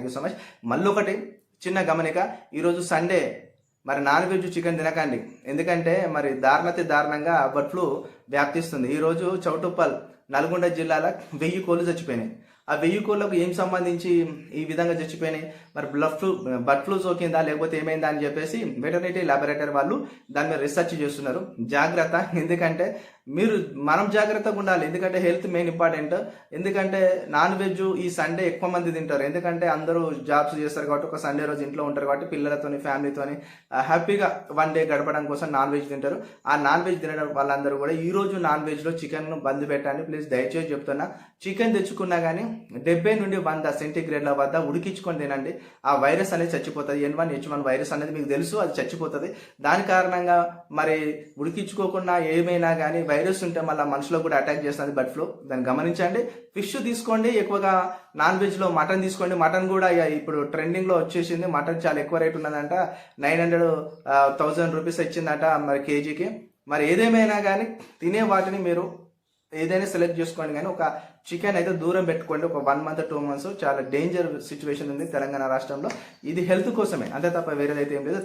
You so much. మళ్ళీ ఒకటి చిన్న గమనిక, ఈరోజు సండే మరి నాన్ వెజ్ చికెన్ తినకండి. ఎందుకంటే మరి దారుణంగా బర్డ్ ఫ్లూ వ్యాప్తిస్తుంది. ఈరోజు చౌటుప్పల్ నల్గొండ జిల్లాలో 1000 కోళ్ళు చచ్చిపోయినాయి. ఆ 1000 కోళ్ళకు ఏం సంబంధించి ఈ విధంగా చచ్చిపోయినాయి, మరి బర్డ్ ఫ్లూ సోకిందా లేకపోతే ఏమైందా అని చెప్పేసి వెటర్నరీ ల్యాబొరేటరీ వాళ్ళు దాని మీద రీసెర్చ్ చేస్తున్నారు. జాగ్రత్త, ఎందుకంటే మనం జాగ్రత్తగా ఉండాలి. ఎందుకంటే హెల్త్ మెయిన్ ఇంపార్టెంట్. ఎందుకంటే నాన్ వెజ్ ఈ సండే ఎక్కువ మంది తింటారు. ఎందుకంటే అందరూ జాబ్స్ చేస్తారు కాబట్టి ఒక సండే రోజు ఇంట్లో ఉంటారు కాబట్టి పిల్లలతోని ఫ్యామిలీతోని హ్యాపీగా వన్ డే గడపడం కోసం నాన్ వెజ్ తింటారు. ఆ నాన్ వెజ్ తినడం వాళ్ళందరూ కూడా ఈ రోజు నాన్ వెజ్లో చికెన్ను బంద్ పెట్టండి ప్లీజ్, దయచేసి చెప్తున్నా. చికెన్ తెచ్చుకున్నా కానీ 70 నుండి 100 సెంటీగ్రేడ్ల వద్ద ఉడికించుకొని తినండి. ఆ వైరస్ అనేది చచ్చిపోతుంది. N1H1 వైరస్ అనేది మీకు తెలుసు, అది చచ్చిపోతుంది. దాని కారణంగా మరి ఉడికించుకోకుండా ఏమైనా కానీ వైరస్ ఉంటే మళ్ళీ మనుషులకు కూడా అటాక్ చేస్తుంది బర్డ్ ఫ్లూ. దాన్ని గమనించండి. ఫిష్ తీసుకోండి, ఎక్కువగా నాన్ వెజ్లో మటన్ తీసుకోండి. మటన్ కూడా ఇప్పుడు ట్రెండింగ్లో వచ్చేసింది. మటన్ చాలా ఎక్కువ రేట్ ఉన్నదంట, 900,000 రూపీస్ ఇచ్చిందట మరి కేజీకి. మరి ఏదేమైనా కానీ తినే వాటిని మీరు ఏదైనా సెలెక్ట్ చేసుకోండి, కానీ ఒక చికెన్ అయితే దూరం పెట్టుకోండి. ఒక 1 month 2 months చాలా డేంజర్ సిచ్యువేషన్ ఉంది తెలంగాణ రాష్ట్రంలో. ఇది హెల్త్ కోసమే, అంతే తప్ప వేరేదైతే ఏం లేదు.